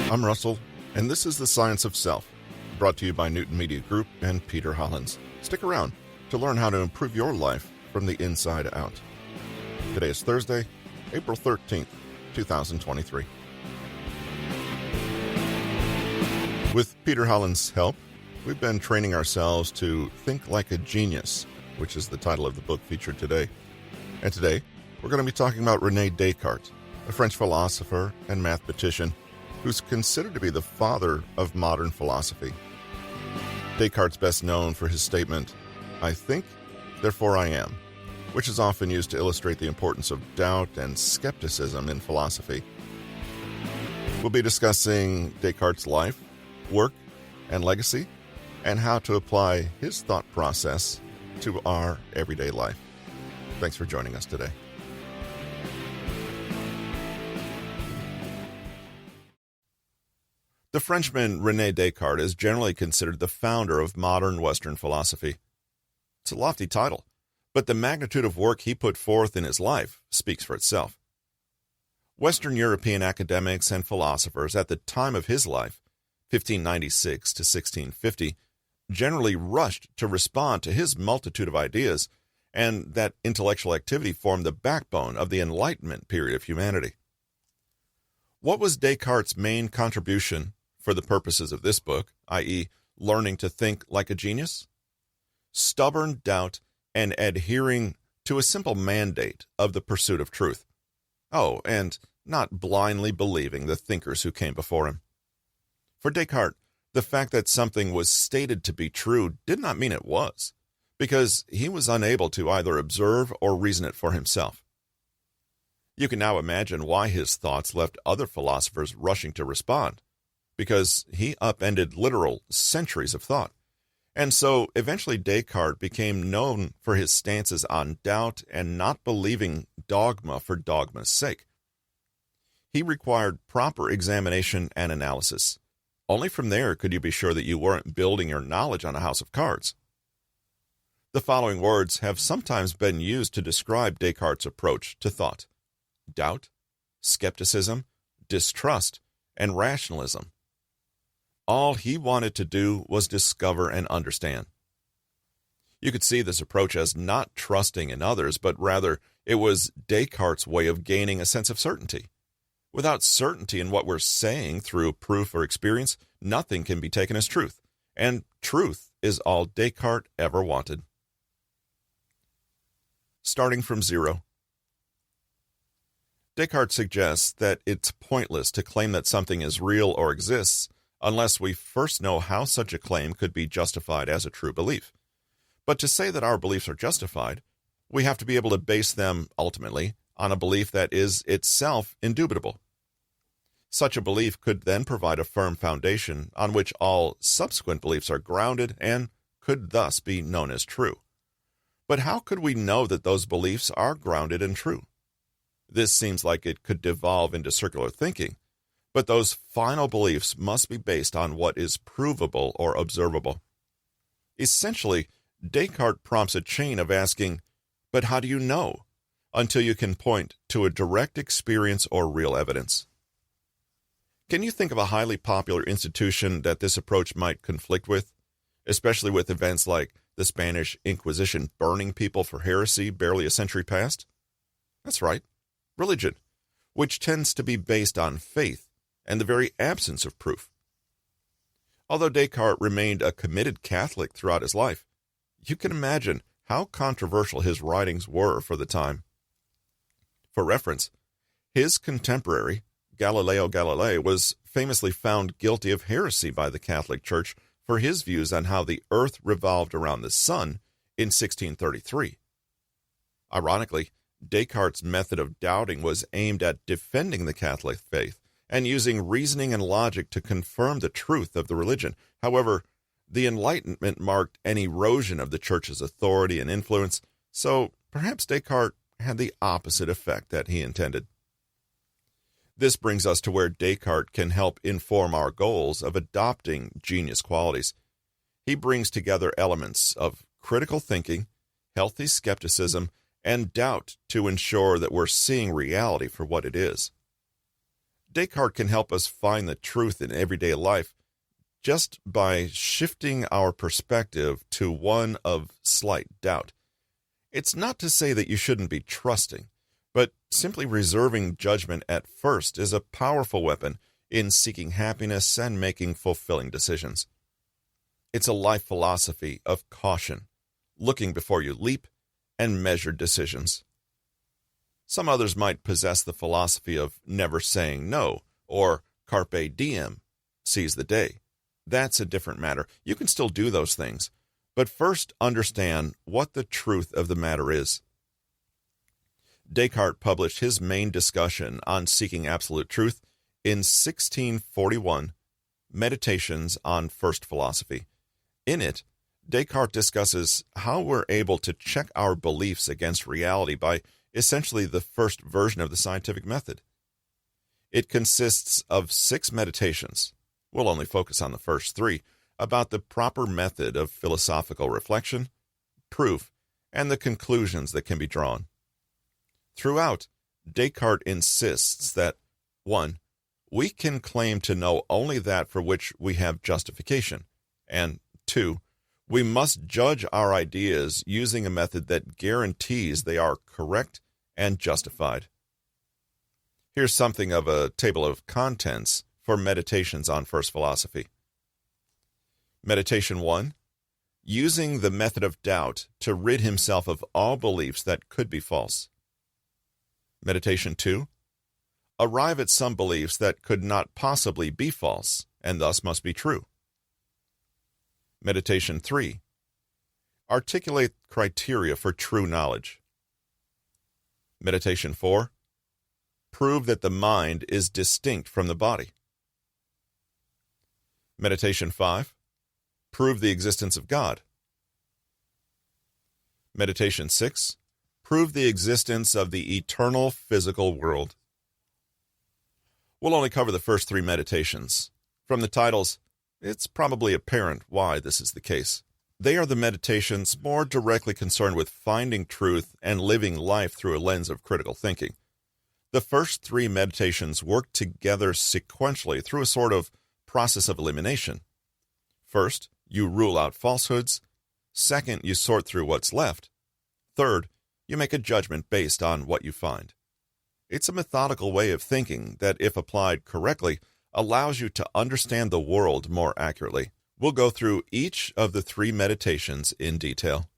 I'm Russell, and this is The Science of Self, brought to you by Newton Media Group and Peter Hollins. Stick around to learn how to improve your life from the inside out. Today is Thursday, April 13th, 2023. With Peter Hollins' help, we've been training ourselves to think like a genius, which is the title of the book featured today. And today, we're going to be talking about Rene Descartes, a French philosopher and mathematician who's considered to be the father of modern philosophy. Descartes' best known for his statement, "I think, therefore I am," which is often used to illustrate the importance of doubt and skepticism in philosophy. We'll be discussing Descartes' life, work, and legacy, and how to apply his thought process to our everyday life. Thanks for joining us today. The Frenchman Rene Descartes is generally considered the founder of modern Western philosophy. It's a lofty title, but the magnitude of work he put forth in his life speaks for itself. Western European academics and philosophers at the time of his life, 1596 to 1650, generally rushed to respond to his multitude of ideas, and that intellectual activity formed the backbone of the Enlightenment period of humanity. What was Descartes' main contribution for the purposes of this book, i.e., learning to think like a genius? Stubborn doubt and adhering to a simple mandate of the pursuit of truth. Oh, and not blindly believing the thinkers who came before him. For Descartes, the fact that something was stated to be true did not mean it was, because he was unable to either observe or reason it for himself. You can now imagine why his thoughts left other philosophers rushing to respond, because he upended literal centuries of thought. And so eventually Descartes became known for his stances on doubt and not believing dogma for dogma's sake. He required proper examination and analysis. Only from there could you be sure that you weren't building your knowledge on a house of cards. The following words have sometimes been used to describe Descartes' approach to thought: doubt, skepticism, distrust, and rationalism. All he wanted to do was discover and understand. You could see this approach as not trusting in others, but rather it was Descartes' way of gaining a sense of certainty. Without certainty in what we're saying through proof or experience, nothing can be taken as truth, and truth is all Descartes ever wanted. Starting from zero. Descartes suggests that it's pointless to claim that something is real or exists unless we first know how such a claim could be justified as a true belief. But to say that our beliefs are justified, we have to be able to base them, ultimately, on a belief that is itself indubitable. Such a belief could then provide a firm foundation on which all subsequent beliefs are grounded and could thus be known as true. But how could we know that those beliefs are grounded and true? This seems like it could devolve into circular thinking, but those final beliefs must be based on what is provable or observable. Essentially, Descartes prompts a chain of asking, "But how do you know?" until you can point to a direct experience or real evidence. Can you think of a highly popular institution that this approach might conflict with, especially with events like the Spanish Inquisition burning people for heresy barely a century past? That's right, religion, which tends to be based on faith and the very absence of proof. Although Descartes remained a committed Catholic throughout his life, you can imagine how controversial his writings were for the time. For reference, his contemporary, Galileo Galilei, was famously found guilty of heresy by the Catholic Church for his views on how the earth revolved around the sun in 1633. Ironically, Descartes' method of doubting was aimed at defending the Catholic faith and using reasoning and logic to confirm the truth of the religion. However, the Enlightenment marked an erosion of the Church's authority and influence, so perhaps Descartes had the opposite effect that he intended. This brings us to where Descartes can help inform our goals of adopting genius qualities. He brings together elements of critical thinking, healthy skepticism, and doubt to ensure that we're seeing reality for what it is. Descartes can help us find the truth in everyday life just by shifting our perspective to one of slight doubt. It's not to say that you shouldn't be trusting, but simply reserving judgment at first is a powerful weapon in seeking happiness and making fulfilling decisions. It's a life philosophy of caution, looking before you leap, and measured decisions. Some others might possess the philosophy of never saying no, or carpe diem, seize the day. That's a different matter. You can still do those things, but first understand what the truth of the matter is. Descartes published his main discussion on seeking absolute truth in 1641, Meditations on First Philosophy. In it, Descartes discusses how we're able to check our beliefs against reality by essentially the first version of the scientific method. It consists of 6 meditations. We'll only focus on the first 3, about the proper method of philosophical reflection, proof, and the conclusions that can be drawn. Throughout, Descartes insists that 1. We can claim to know only that for which we have justification, and 2. We must judge our ideas using a method that guarantees they are correct and justified. Here's something of a table of contents for Meditations on First Philosophy. Meditation 1. Using the method of doubt to rid himself of all beliefs that could be false. Meditation 2. Arrive at some beliefs that could not possibly be false, and thus must be true. Meditation 3. Articulate criteria for true knowledge. Meditation 4. Prove that the mind is distinct from the body. Meditation 5. Prove the existence of God. Meditation 6. Prove the existence of the eternal physical world. We'll only cover the first 3 meditations. From the titles, it's probably apparent why this is the case. They are the meditations more directly concerned with finding truth and living life through a lens of critical thinking. The first 3 meditations work together sequentially through a sort of process of elimination. First, you rule out falsehoods. Second, you sort through what's left. Third, you make a judgment based on what you find. It's a methodical way of thinking that, if applied correctly, allows you to understand the world more accurately. We'll go through each of the 3 meditations in detail.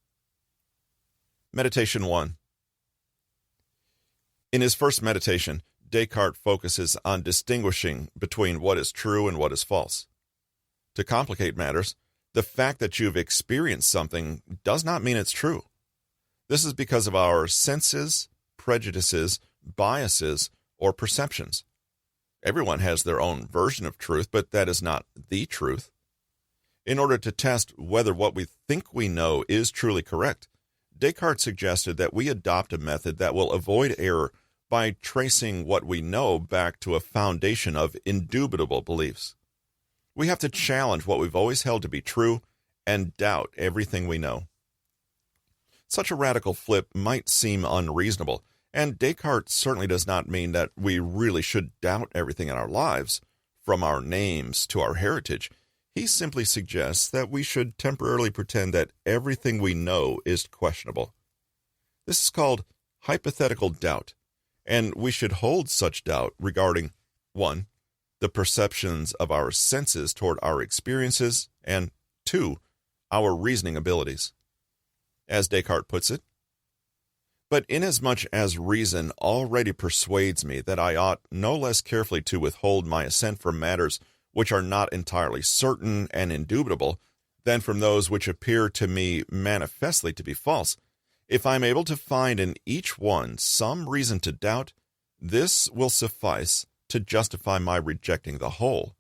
Meditation 1. In his first meditation, Descartes focuses on distinguishing between what is true and what is false. To complicate matters, the fact that you've experienced something does not mean it's true. This is because of our senses, prejudices, biases, or perceptions. Everyone has their own version of truth, but that is not the truth. In order to test whether what we think we know is truly correct, Descartes suggested that we adopt a method that will avoid error by tracing what we know back to a foundation of indubitable beliefs. We have to challenge what we've always held to be true and doubt everything we know. Such a radical flip might seem unreasonable, and Descartes certainly does not mean that we really should doubt everything in our lives, from our names to our heritage. He simply suggests that we should temporarily pretend that everything we know is questionable. This is called hypothetical doubt, and we should hold such doubt regarding 1. The perceptions of our senses toward our experiences, and 2. Our reasoning abilities. As Descartes puts it, but inasmuch as reason already persuades me that I ought no less carefully to withhold my assent from matters which are not entirely certain and indubitable than from those which appear to me manifestly to be false, if I am able to find in each one some reason to doubt, this will suffice to justify my rejecting the whole.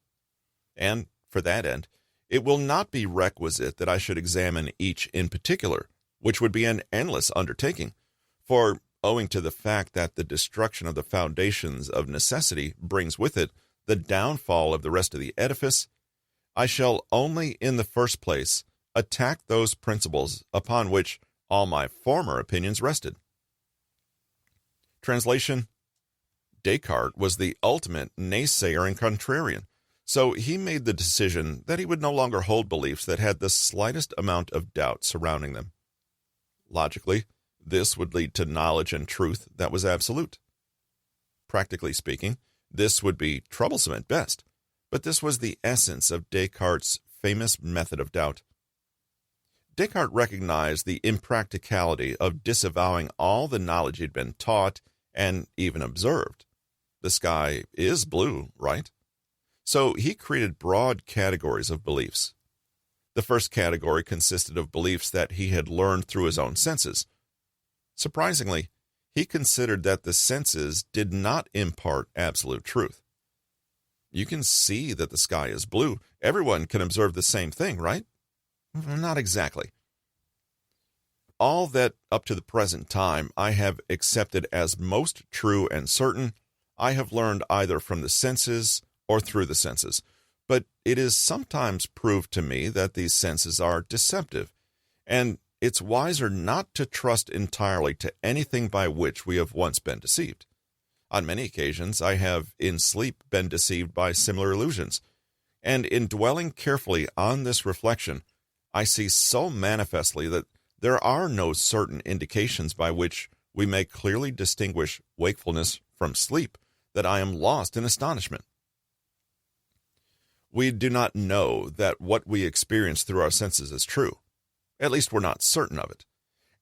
And, for that end, it will not be requisite that I should examine each in particular, which would be an endless undertaking, for, owing to the fact that the destruction of the foundations of necessity brings with it the downfall of the rest of the edifice, I shall only in the first place attack those principles upon which all my former opinions rested. Translation: Descartes was the ultimate naysayer and contrarian, so he made the decision that he would no longer hold beliefs that had the slightest amount of doubt surrounding them. Logically, this would lead to knowledge and truth that was absolute. Practically speaking, this would be troublesome at best, but this was the essence of Descartes' famous method of doubt. Descartes recognized the impracticality of disavowing all the knowledge he'd been taught and even observed. The sky is blue, right? So he created broad categories of beliefs. The first category consisted of beliefs that he had learned through his own senses. Surprisingly, he considered that the senses did not impart absolute truth. You can see that the sky is blue. Everyone can observe the same thing, right? Not exactly. All that up to the present time I have accepted as most true and certain, I have learned either from the senses or through the senses. But it is sometimes proved to me that these senses are deceptive, and it's wiser not to trust entirely to anything by which we have once been deceived. On many occasions, I have in sleep been deceived by similar illusions, and in dwelling carefully on this reflection, I see so manifestly that there are no certain indications by which we may clearly distinguish wakefulness from sleep that I am lost in astonishment. We do not know that what we experience through our senses is true. At least we're not certain of it.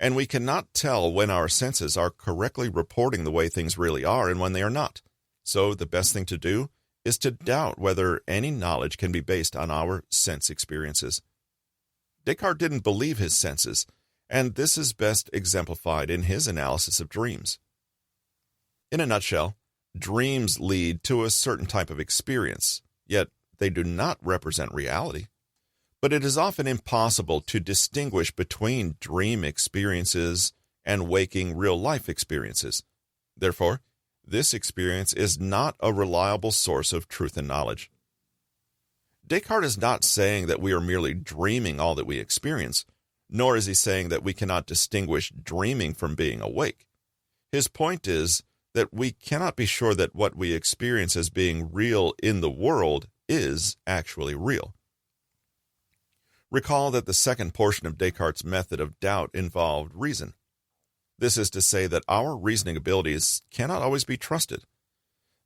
And we cannot tell when our senses are correctly reporting the way things really are and when they are not. So the best thing to do is to doubt whether any knowledge can be based on our sense experiences. Descartes didn't believe his senses, and this is best exemplified in his analysis of dreams. In a nutshell, dreams lead to a certain type of experience, yet they do not represent reality. But it is often impossible to distinguish between dream experiences and waking real-life experiences. Therefore, this experience is not a reliable source of truth and knowledge. Descartes is not saying that we are merely dreaming all that we experience, nor is he saying that we cannot distinguish dreaming from being awake. His point is that we cannot be sure that what we experience as being real in the world is actually real. Recall that the second portion of Descartes' method of doubt involved reason. This is to say that our reasoning abilities cannot always be trusted.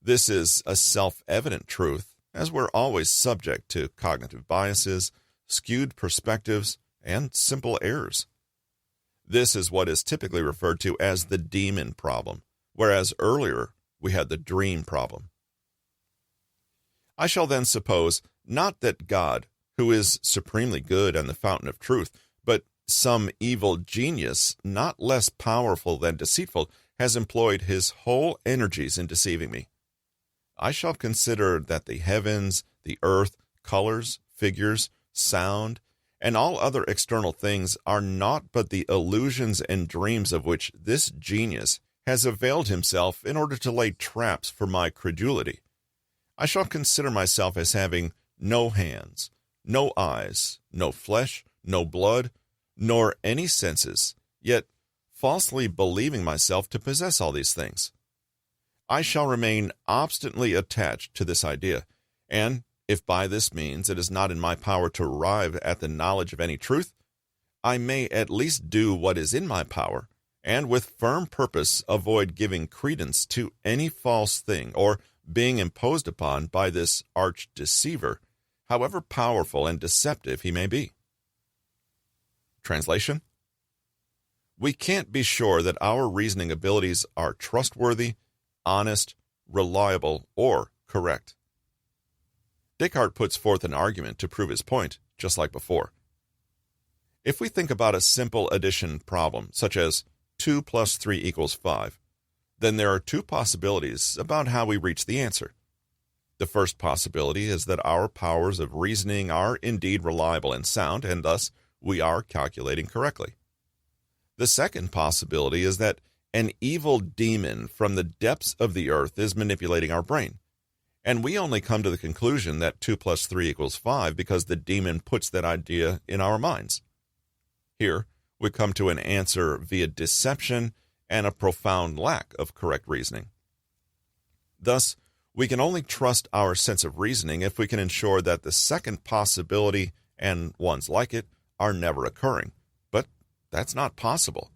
This is a self-evident truth, as we're always subject to cognitive biases, skewed perspectives, and simple errors. This is what is typically referred to as the demon problem, whereas earlier we had the dream problem. I shall then suppose not that God, who is supremely good and the fountain of truth, but some evil genius, not less powerful than deceitful, has employed his whole energies in deceiving me. I shall consider that the heavens, the earth, colors, figures, sound, and all other external things are naught but the illusions and dreams of which this genius has availed himself in order to lay traps for my credulity. I shall consider myself as having no hands, no eyes, no flesh, no blood, nor any senses, yet falsely believing myself to possess all these things. I shall remain obstinately attached to this idea, and if by this means it is not in my power to arrive at the knowledge of any truth, I may at least do what is in my power, and with firm purpose avoid giving credence to any false thing or being imposed upon by this arch-deceiver, however powerful and deceptive he may be. Translation: We can't be sure that our reasoning abilities are trustworthy, honest, reliable, or correct. Descartes puts forth an argument to prove his point, just like before. If we think about a simple addition problem, such as 2 plus 3 equals 5, then there are two possibilities about how we reach the answer. The first possibility is that our powers of reasoning are indeed reliable and sound, and thus we are calculating correctly. The second possibility is that an evil demon from the depths of the earth is manipulating our brain, and we only come to the conclusion that 2 plus 3 equals 5 because the demon puts that idea in our minds. Here, we come to an answer via deception and a profound lack of correct reasoning. Thus, we can only trust our sense of reasoning if we can ensure that the second possibility and ones like it are never occurring. But that's not possible.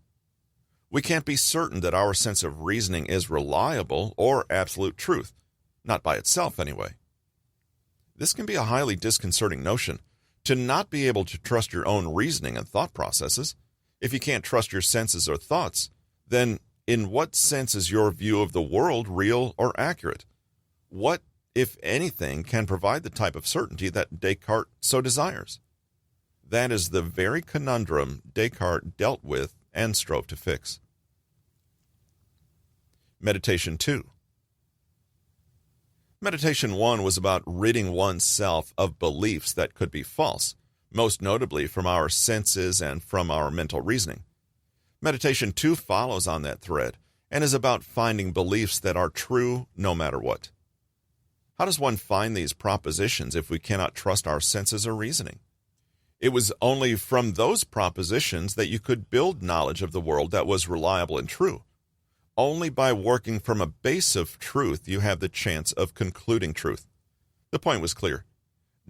We can't be certain that our sense of reasoning is reliable or absolute truth, not by itself anyway. This can be a highly disconcerting notion, to not be able to trust your own reasoning and thought processes. If you can't trust your senses or thoughts, then in what sense is your view of the world real or accurate? What, if anything, can provide the type of certainty that Descartes so desires? That is the very conundrum Descartes dealt with and strove to fix. Meditation 2. Meditation 1 was about ridding oneself of beliefs that could be false, most notably from our senses and from our mental reasoning. Meditation 2 follows on that thread and is about finding beliefs that are true no matter what. How does one find these propositions if we cannot trust our senses or reasoning? It was only from those propositions that you could build knowledge of the world that was reliable and true. Only by working from a base of truth you have the chance of concluding truth. The point was clear.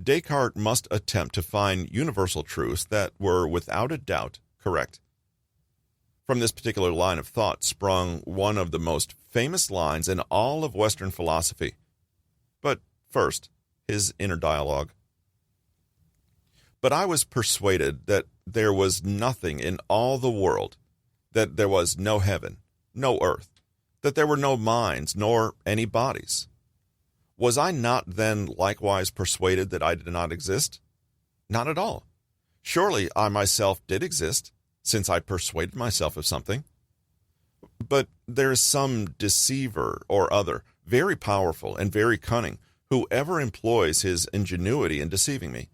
Descartes must attempt to find universal truths that were without a doubt correct. From this particular line of thought sprung one of the most famous lines in all of Western philosophy. But first, his inner dialogue. But I was persuaded that there was nothing in all the world, that there was no heaven, no earth, that there were no minds, nor any bodies. Was I not then likewise persuaded that I did not exist? Not at all. Surely I myself did exist, since I persuaded myself of something. But there is some deceiver or other, very powerful and very cunning, who ever employs his ingenuity in deceiving me.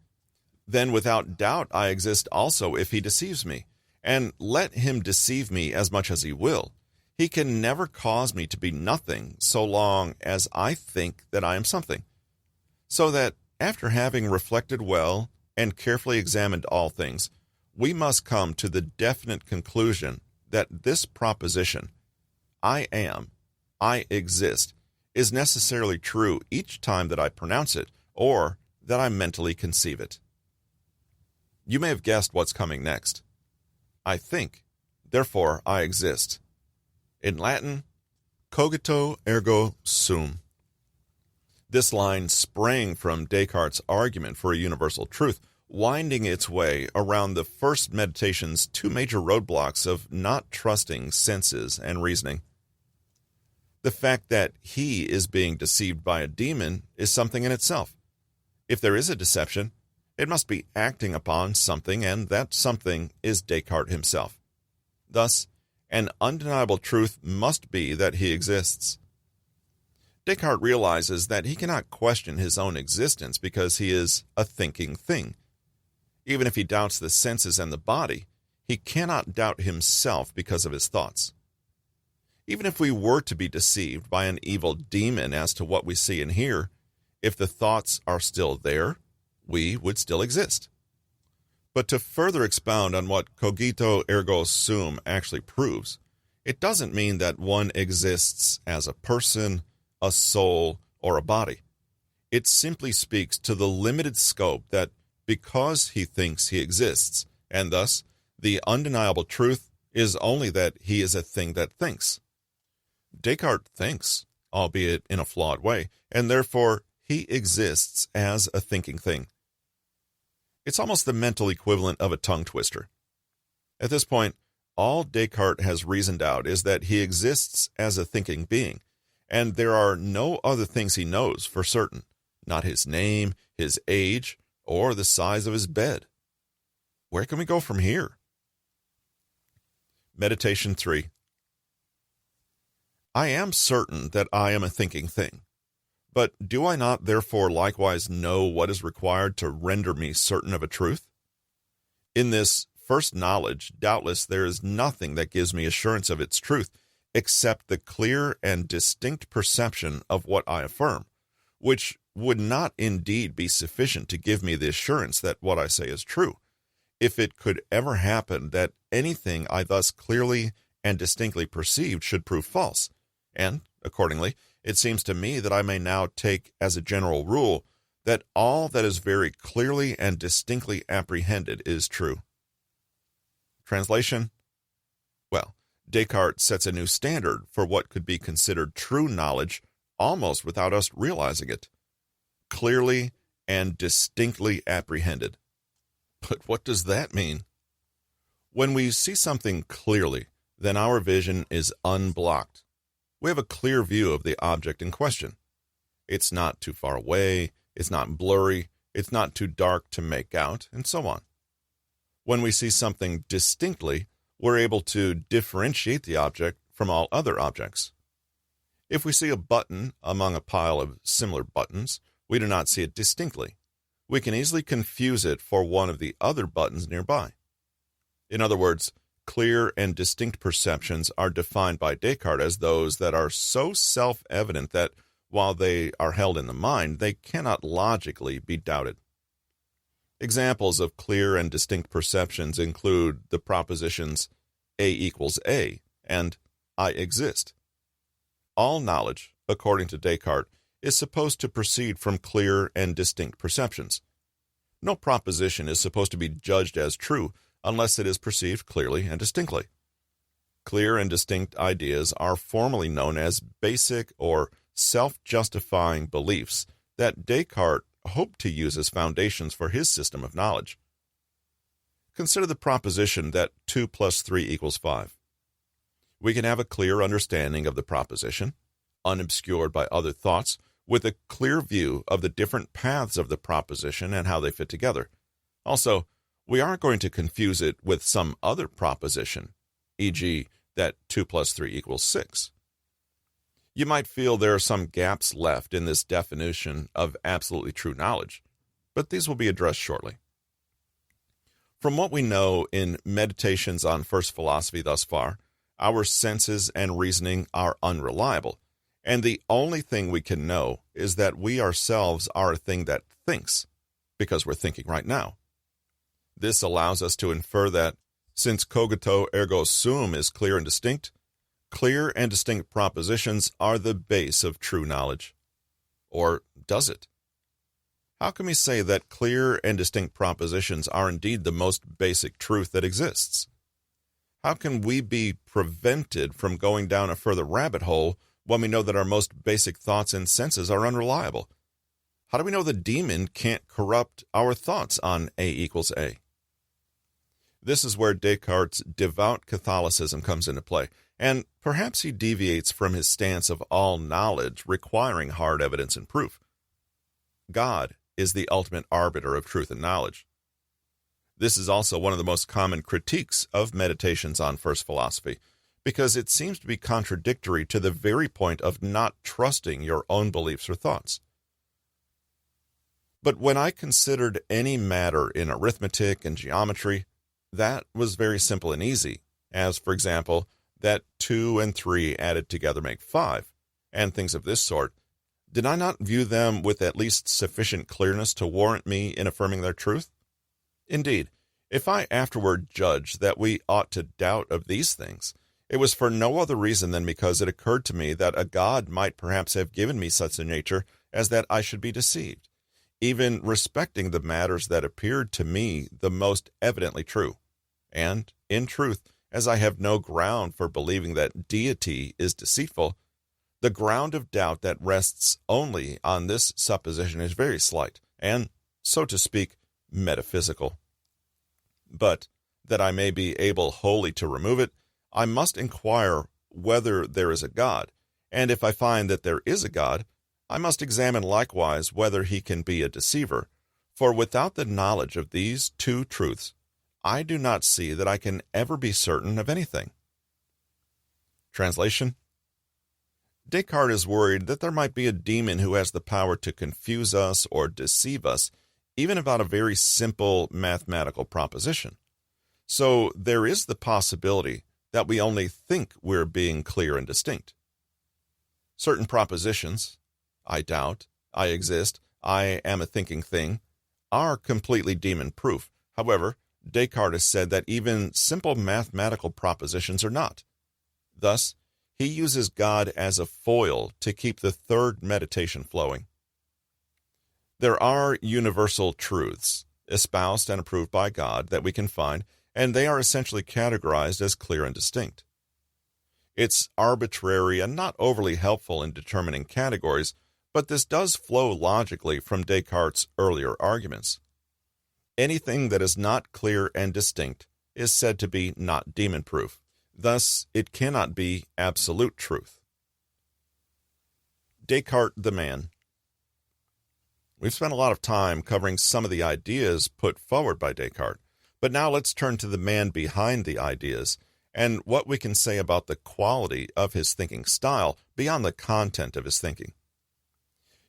Then without doubt I exist also if he deceives me, and let him deceive me as much as he will. He can never cause me to be nothing so long as I think that I am something. So that, after having reflected well and carefully examined all things, we must come to the definite conclusion that this proposition, I am, I exist, is necessarily true each time that I pronounce it or that I mentally conceive it. You may have guessed what's coming next. I think, therefore I exist. In Latin, Cogito ergo sum. This line sprang from Descartes' argument for a universal truth, winding its way around the first meditation's two major roadblocks of not trusting senses and reasoning. The fact that he is being deceived by a demon is something in itself. If there is a deception, it must be acting upon something, and that something is Descartes himself. Thus, an undeniable truth must be that he exists. Descartes realizes that he cannot question his own existence because he is a thinking thing. Even if he doubts the senses and the body, he cannot doubt himself because of his thoughts. Even if we were to be deceived by an evil demon as to what we see and hear, if the thoughts are still there, we would still exist. But to further expound on what Cogito ergo sum actually proves, it doesn't mean that one exists as a person, a soul, or a body. It simply speaks to the limited scope that because he thinks he exists, and thus the undeniable truth is only that he is a thing that thinks. Descartes thinks, albeit in a flawed way, and therefore he exists as a thinking thing. It's almost the mental equivalent of a tongue twister. At this point, all Descartes has reasoned out is that he exists as a thinking being, and there are no other things he knows for certain, not his name, his age, or the size of his bed. Where can we go from here? Meditation 3. I am certain that I am a thinking thing. But do I not therefore likewise know what is required to render me certain of a truth? In this first knowledge, doubtless there is nothing that gives me assurance of its truth, except the clear and distinct perception of what I affirm, which would not indeed be sufficient to give me the assurance that what I say is true, if it could ever happen that anything I thus clearly and distinctly perceived should prove false, and, accordingly, it seems to me that I may now take as a general rule that all that is very clearly and distinctly apprehended is true. Translation? Well, Descartes sets a new standard for what could be considered true knowledge almost without us realizing it. Clearly and distinctly apprehended. But what does that mean? When we see something clearly, then our vision is unblocked. We have a clear view of the object in question. It's not too far away, it's not blurry, it's not too dark to make out, and so on. When we see something distinctly, we're able to differentiate the object from all other objects. If we see a button among a pile of similar buttons, we do not see it distinctly. We can easily confuse it for one of the other buttons nearby. In other words, clear and distinct perceptions are defined by Descartes as those that are so self-evident that, while they are held in the mind, they cannot logically be doubted. Examples of clear and distinct perceptions include the propositions A equals A and I exist. All knowledge, according to Descartes, is supposed to proceed from clear and distinct perceptions. No proposition is supposed to be judged as true unless it is perceived clearly and distinctly. Clear and distinct ideas are formally known as basic or self-justifying beliefs that Descartes hoped to use as foundations for his system of knowledge. Consider the proposition that 2 plus 3 equals 5. We can have a clear understanding of the proposition, unobscured by other thoughts, with a clear view of the different paths of the proposition and how they fit together. Also, we aren't going to confuse it with some other proposition, e.g., that 2 plus 3 equals 6. You might feel there are some gaps left in this definition of absolutely true knowledge, but these will be addressed shortly. From what we know in Meditations on First Philosophy thus far, our senses and reasoning are unreliable, and the only thing we can know is that we ourselves are a thing that thinks, because we're thinking right now. This allows us to infer that, since cogito ergo sum is clear and distinct propositions are the base of true knowledge. Or does it? How can we say that clear and distinct propositions are indeed the most basic truth that exists? How can we be prevented from going down a further rabbit hole when we know that our most basic thoughts and senses are unreliable? How do we know the demon can't corrupt our thoughts on A equals A? This is where Descartes' devout Catholicism comes into play, and perhaps he deviates from his stance of all knowledge requiring hard evidence and proof. God is the ultimate arbiter of truth and knowledge. This is also one of the most common critiques of Meditations on First Philosophy, because it seems to be contradictory to the very point of not trusting your own beliefs or thoughts. But when I considered any matter in arithmetic and geometry, that was very simple and easy, as, for example, that 2 and 3 added together make 5, and things of this sort. Did I not view them with at least sufficient clearness to warrant me in affirming their truth? Indeed, if I afterward judged that we ought to doubt of these things, it was for no other reason than because it occurred to me that a God might perhaps have given me such a nature as that I should be deceived, even respecting the matters that appeared to me the most evidently true. And, in truth, as I have no ground for believing that deity is deceitful, the ground of doubt that rests only on this supposition is very slight, and, so to speak, metaphysical. But, that I may be able wholly to remove it, I must inquire whether there is a God, and if I find that there is a God, I must examine likewise whether he can be a deceiver, for without the knowledge of these two truths, I do not see that I can ever be certain of anything. Translation: Descartes is worried that there might be a demon who has the power to confuse us or deceive us, even about a very simple mathematical proposition. So there is the possibility that we only think we're being clear and distinct. Certain propositions, I doubt, I exist, I am a thinking thing, are completely demon-proof. However, Descartes has said that even simple mathematical propositions are not. Thus, he uses God as a foil to keep the third meditation flowing. There are universal truths, espoused and approved by God, that we can find, and they are essentially categorized as clear and distinct. It's arbitrary and not overly helpful in determining categories, but this does flow logically from Descartes' earlier arguments. Anything that is not clear and distinct is said to be not demon-proof. Thus, it cannot be absolute truth. Descartes the man. We've spent a lot of time covering some of the ideas put forward by Descartes, but now let's turn to the man behind the ideas and what we can say about the quality of his thinking style beyond the content of his thinking.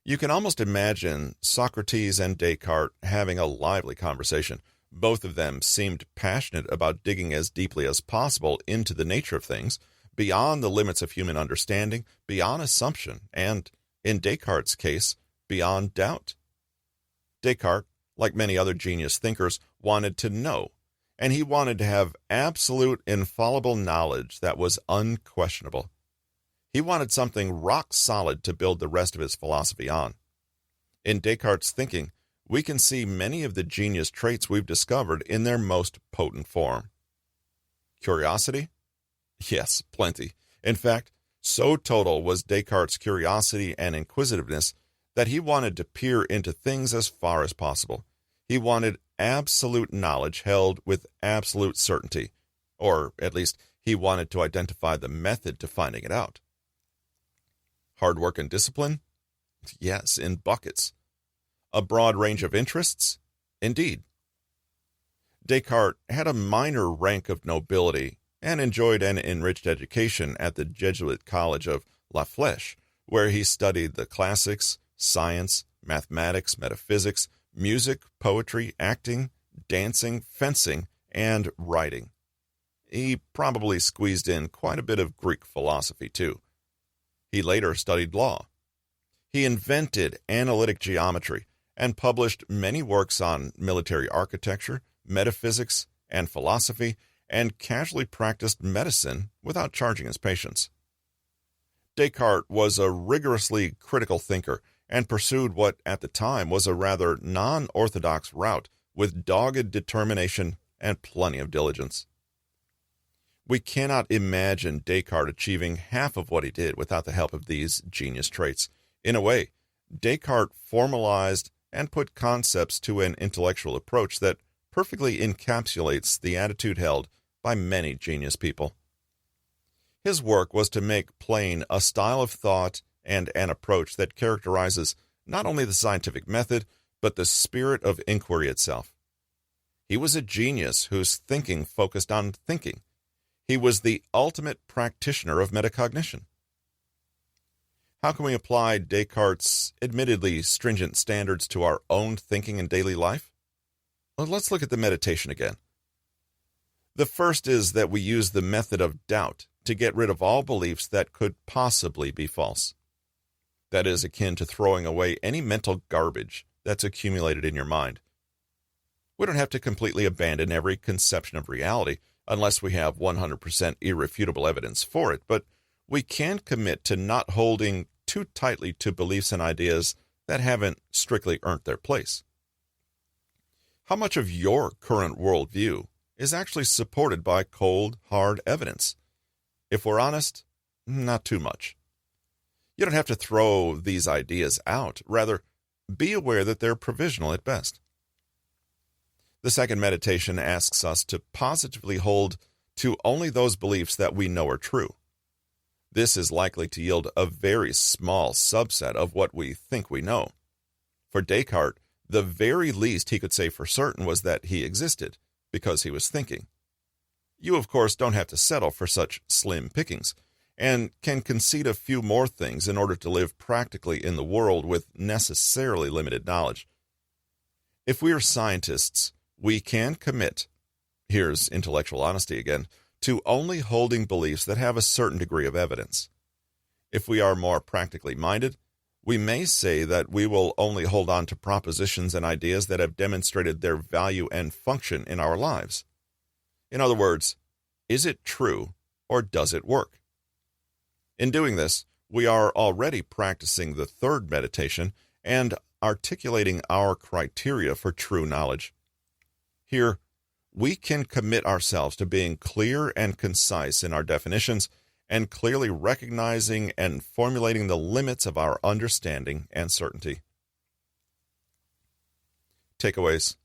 You can almost imagine Socrates and Descartes having a lively conversation. Both of them seemed passionate about digging as deeply as possible into the nature of things, beyond the limits of human understanding, beyond assumption, and, in Descartes' case, beyond doubt. Descartes, like many other genius thinkers, wanted to know, and he wanted to have absolute, infallible knowledge that was unquestionable. He wanted something rock solid to build the rest of his philosophy on. In Descartes' thinking, we can see many of the genius traits we've discovered in their most potent form. Curiosity? Yes, plenty. In fact, so total was Descartes' curiosity and inquisitiveness that he wanted to peer into things as far as possible. He wanted absolute knowledge held with absolute certainty, or at least he wanted to identify the method to finding it out. Hard work and discipline? Yes, in buckets. A broad range of interests? Indeed. Descartes had a minor rank of nobility and enjoyed an enriched education at the Jesuit College of La Flèche, where he studied the classics, science, mathematics, metaphysics, music, poetry, acting, dancing, fencing, and writing. He probably squeezed in quite a bit of Greek philosophy, too. He later studied law. He invented analytic geometry and published many works on military architecture, metaphysics, and philosophy, and casually practiced medicine without charging his patients. Descartes was a rigorously critical thinker and pursued what at the time was a rather non-orthodox route with dogged determination and plenty of diligence. We cannot imagine Descartes achieving half of what he did without the help of these genius traits. In a way, Descartes formalized and put concepts to an intellectual approach that perfectly encapsulates the attitude held by many genius people. His work was to make plain a style of thought and an approach that characterizes not only the scientific method, but the spirit of inquiry itself. He was a genius whose thinking focused on thinking. He was the ultimate practitioner of metacognition. How can we apply Descartes' admittedly stringent standards to our own thinking and daily life? Well, let's look at the meditation again. The first is that we use the method of doubt to get rid of all beliefs that could possibly be false. That is akin to throwing away any mental garbage that's accumulated in your mind. We don't have to completely abandon every conception of reality unless we have 100% irrefutable evidence for it, but we can commit to not holding too tightly to beliefs and ideas that haven't strictly earned their place. How much of your current worldview is actually supported by cold, hard evidence? If we're honest, not too much. You don't have to throw these ideas out. Rather, be aware that they're provisional at best. The second meditation asks us to positively hold to only those beliefs that we know are true. This is likely to yield a very small subset of what we think we know. For Descartes, the very least he could say for certain was that he existed, because he was thinking. You, of course, don't have to settle for such slim pickings, and can concede a few more things in order to live practically in the world with necessarily limited knowledge. If we are scientists, we can commit, here's intellectual honesty again, to only holding beliefs that have a certain degree of evidence. If we are more practically minded, we may say that we will only hold on to propositions and ideas that have demonstrated their value and function in our lives. In other words, is it true or does it work? In doing this, we are already practicing the third meditation and articulating our criteria for true knowledge. Here, we can commit ourselves to being clear and concise in our definitions and clearly recognizing and formulating the limits of our understanding and certainty. Takeaways.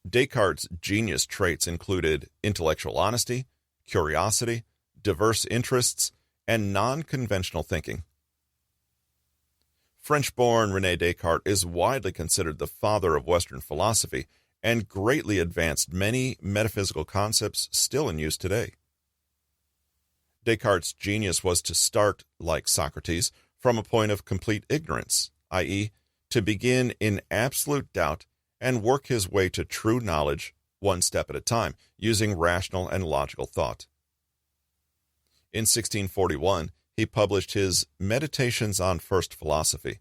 Descartes' genius traits included intellectual honesty, curiosity, diverse interests, and non-conventional thinking. French-born Rene Descartes is widely considered the father of Western philosophy and greatly advanced many metaphysical concepts still in use today. Descartes' genius was to start, like Socrates, from a point of complete ignorance, i.e., to begin in absolute doubt and work his way to true knowledge one step at a time, using rational and logical thought. In 1641, he published his Meditations on First Philosophy,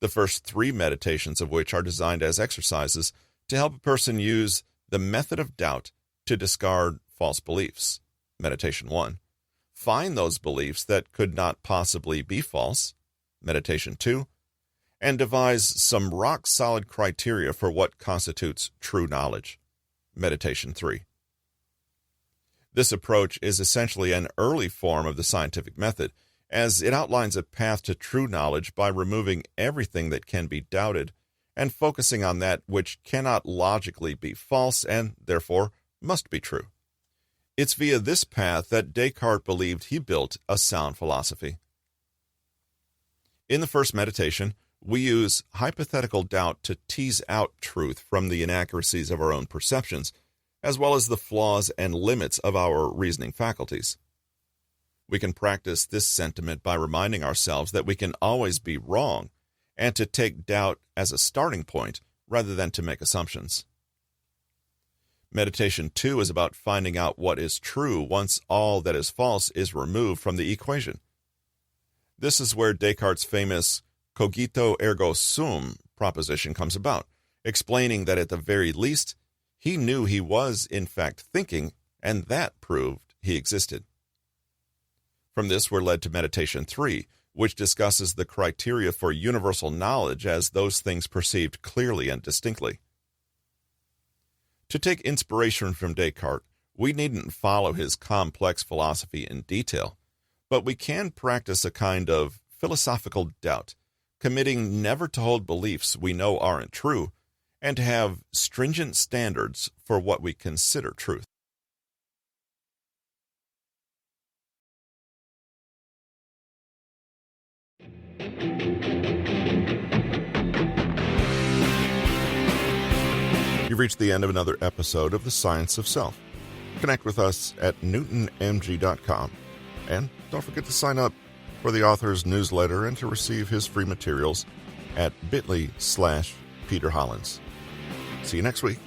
the first 3 meditations of which are designed as exercises to help a person use the method of doubt to discard false beliefs. Meditation 1. Find those beliefs that could not possibly be false. Meditation 2. And devise some rock-solid criteria for what constitutes true knowledge. Meditation 3. This approach is essentially an early form of the scientific method, as it outlines a path to true knowledge by removing everything that can be doubted and focusing on that which cannot logically be false and, therefore, must be true. It's via this path that Descartes believed he built a sound philosophy. In the first meditation, we use hypothetical doubt to tease out truth from the inaccuracies of our own perceptions, as well as the flaws and limits of our reasoning faculties. We can practice this sentiment by reminding ourselves that we can always be wrong, and to take doubt as a starting point rather than to make assumptions. Meditation 2 is about finding out what is true once all that is false is removed from the equation. This is where Descartes' famous Cogito ergo sum proposition comes about, explaining that at the very least, he knew he was in fact thinking, and that proved he existed. From this we're led to Meditation 3, which discusses the criteria for universal knowledge as those things perceived clearly and distinctly. To take inspiration from Descartes, we needn't follow his complex philosophy in detail, but we can practice a kind of philosophical doubt, committing never to hold beliefs we know aren't true, and to have stringent standards for what we consider truth. You've reached the end of another episode of The Science of Self. Connect with us at newtonmg.com. And don't forget to sign up for the author's newsletter and to receive his free materials at bit.ly/Peter Hollins. See you next week.